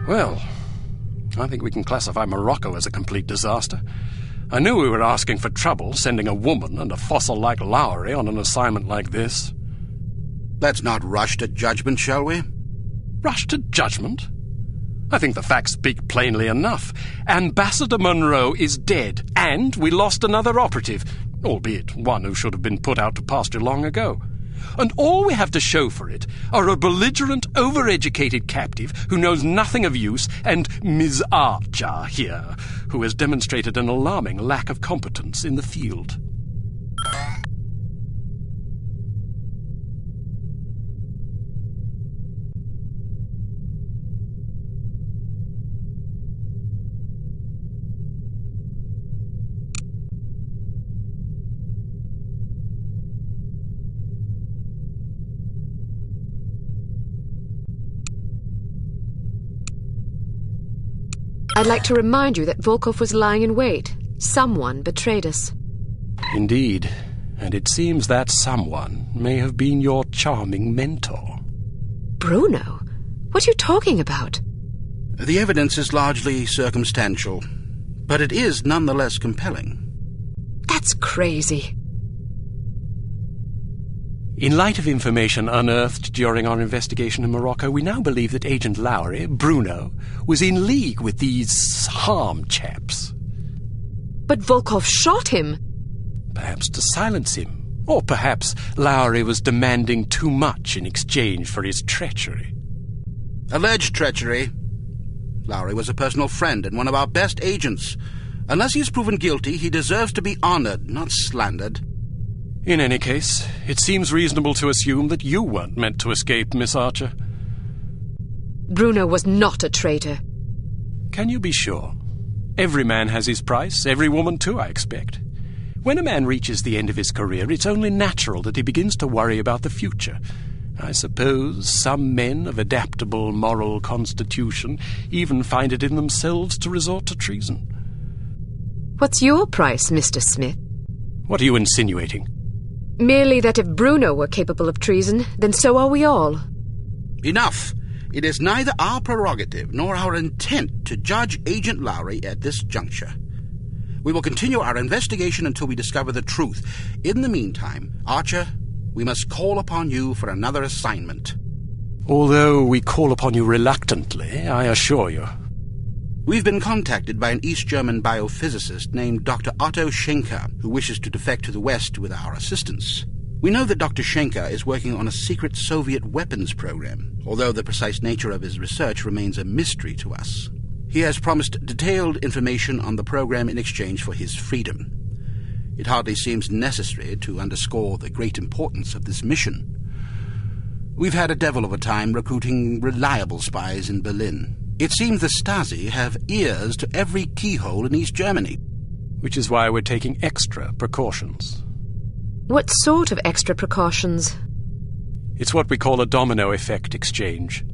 Well, I think we can classify Morocco as a complete disaster. I knew we were asking for trouble, sending a woman and a fossil like Lowry on an assignment like this. Let's not rush to judgment, shall we? Rush to judgment? I think the facts speak plainly enough. Ambassador Monroe is dead, and we lost another operative, albeit one who should have been put out to pasture long ago. And all we have to show for it are a belligerent, overeducated captive who knows nothing of use, and Ms. Archer here, who has demonstrated an alarming lack of competence in the field. I'd like to remind you that Volkov was lying in wait. Someone betrayed us. Indeed, and it seems that someone may have been your charming mentor. Bruno? What are you talking about? The evidence is largely circumstantial, but it is nonetheless compelling. That's crazy. In light of information unearthed during our investigation in Morocco, we now believe that Agent Lowry, Bruno, was in league with these harm chaps. But Volkov shot him. Perhaps to silence him. Or perhaps Lowry was demanding too much in exchange for his treachery. Alleged treachery. Lowry was a personal friend and one of our best agents. Unless he is proven guilty, he deserves to be honored, not slandered. In any case, it seems reasonable to assume that you weren't meant to escape, Miss Archer. Bruno was not a traitor. Can you be sure? Every man has his price, every woman too, I expect. When a man reaches the end of his career, it's only natural that he begins to worry about the future. I suppose some men of adaptable moral constitution even find it in themselves to resort to treason. What's your price, Mr. Smith? What are you insinuating? Merely that if Bruno were capable of treason, then so are we all. Enough! It is neither our prerogative nor our intent to judge Agent Lowry at this juncture. We will continue our investigation until we discover the truth. In the meantime, Archer, we must call upon you for another assignment. Although we call upon you reluctantly, I assure you. We've been contacted by an East German biophysicist named Dr. Otto Schenker, who wishes to defect to the West with our assistance. We know that Dr. Schenker is working on a secret Soviet weapons program, although the precise nature of his research remains a mystery to us. He has promised detailed information on the program in exchange for his freedom. It hardly seems necessary to underscore the great importance of this mission. We've had a devil of a time recruiting reliable spies in Berlin. It seems the Stasi have ears to every keyhole in East Germany. Which is why we're taking extra precautions. What sort of extra precautions? It's what we call a domino effect exchange.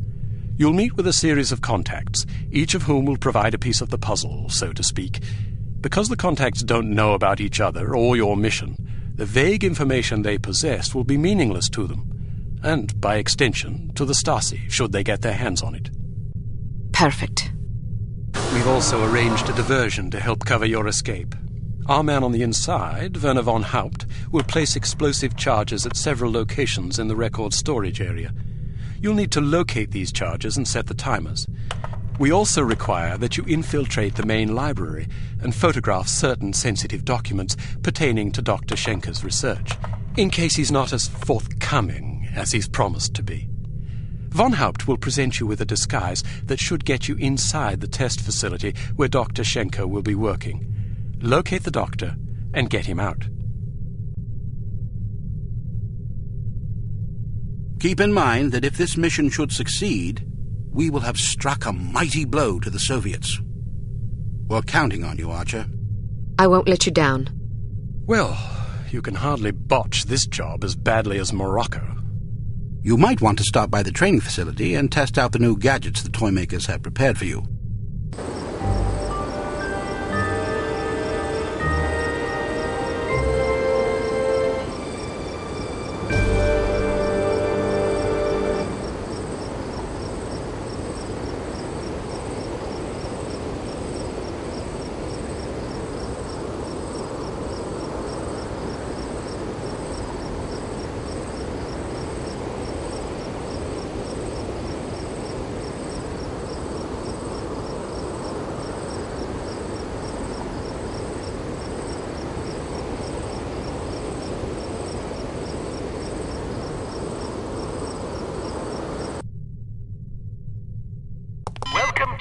You'll meet with a series of contacts, each of whom will provide a piece of the puzzle, so to speak. Because the contacts don't know about each other or your mission, the vague information they possess will be meaningless to them, and, by extension, to the Stasi, should they get their hands on it. Perfect. We've also arranged a diversion to help cover your escape. Our man on the inside, Werner von Haupt, will place explosive charges at several locations in the record storage area. You'll need to locate these charges and set the timers. We also require that you infiltrate the main library and photograph certain sensitive documents pertaining to Dr. Schenker's research, in case he's not as forthcoming as he's promised to be. Von Haupt will present you with a disguise that should get you inside the test facility where Dr. Schenker will be working. Locate the doctor and get him out. Keep in mind that if this mission should succeed, we will have struck a mighty blow to the Soviets. We're counting on you, Archer. I won't let you down. Well, you can hardly botch this job as badly as Morocco. You might want to stop by the training facility and test out the new gadgets the toy makers have prepared for you.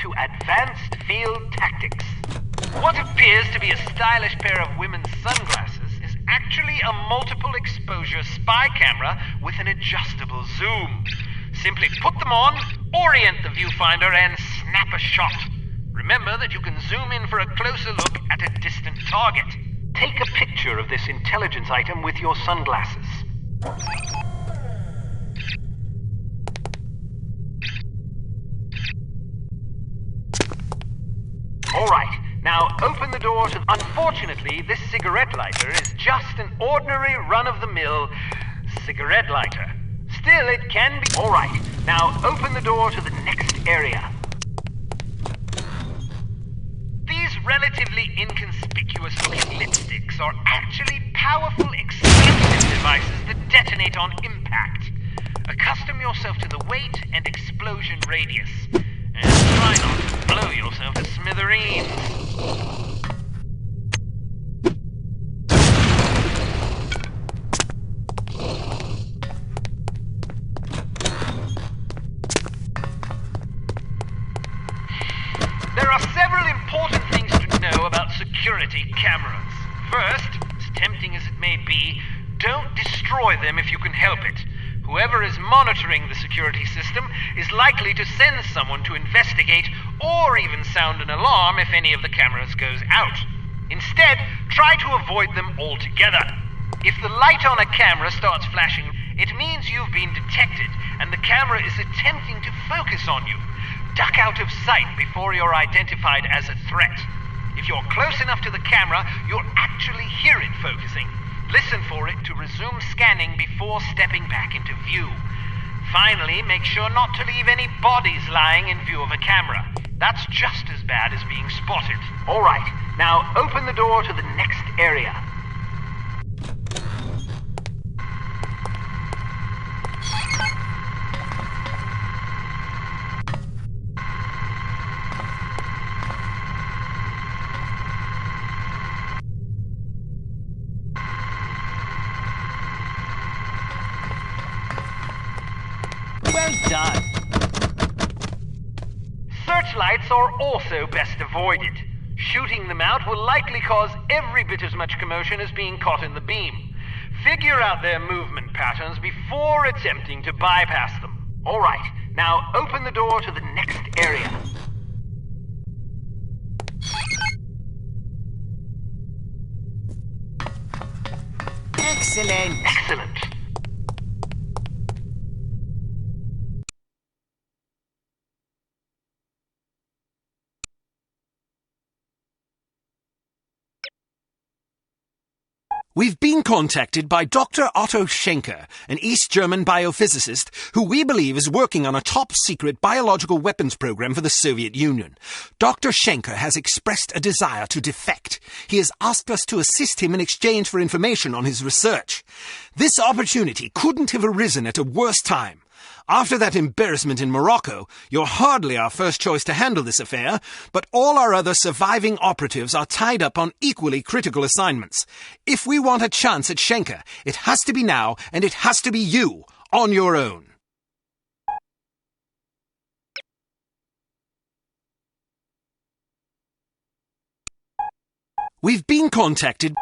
to advanced field tactics. What appears to be a stylish pair of women's sunglasses is actually a multiple exposure spy camera with an adjustable zoom. Simply put them on, orient the viewfinder, and snap a shot. Remember that you can zoom in for a closer look at a distant target. Take a picture of this intelligence item with your sunglasses. Alright, now open the door to... Unfortunately, this cigarette lighter is just an ordinary run-of-the-mill cigarette lighter. Still, it can be... Alright, now open the door to the next area. These relatively inconspicuous-looking lipsticks are actually powerful explosive devices that detonate on impact. Accustom yourself to the weight and explosion radius, and try not to blow yourself to smithereens. There are several important things to know about security cameras. First, as tempting as it may be, don't destroy them if you can help it. Whoever is monitoring the security system is likely to send someone to investigate or even sound an alarm if any of the cameras goes out. Instead, try to avoid them altogether. If the light on a camera starts flashing, it means you've been detected and the camera is attempting to focus on you. Duck out of sight before you're identified as a threat. If you're close enough to the camera, you'll actually hear it focusing. Listen for it to resume scanning before stepping back into view. Finally, make sure not to leave any bodies lying in view of a camera. That's just as bad as being spotted. Alright, now open the door to the next area. Well done. Searchlights are also best avoided. Shooting them out will likely cause every bit as much commotion as being caught in the beam. Figure out their movement patterns before attempting to bypass them. Alright, now open the door to the next area. Excellent. Excellent. We've been contacted by Dr. Otto Schenker, an East German biophysicist who we believe is working on a top-secret biological weapons program for the Soviet Union. Dr. Schenker has expressed a desire to defect. He has asked us to assist him in exchange for information on his research. This opportunity couldn't have arisen at a worse time. After that embarrassment in Morocco, you're hardly our first choice to handle this affair, but all our other surviving operatives are tied up on equally critical assignments. If we want a chance at Schenker, it has to be now, and it has to be you, on your own. We've been contacted...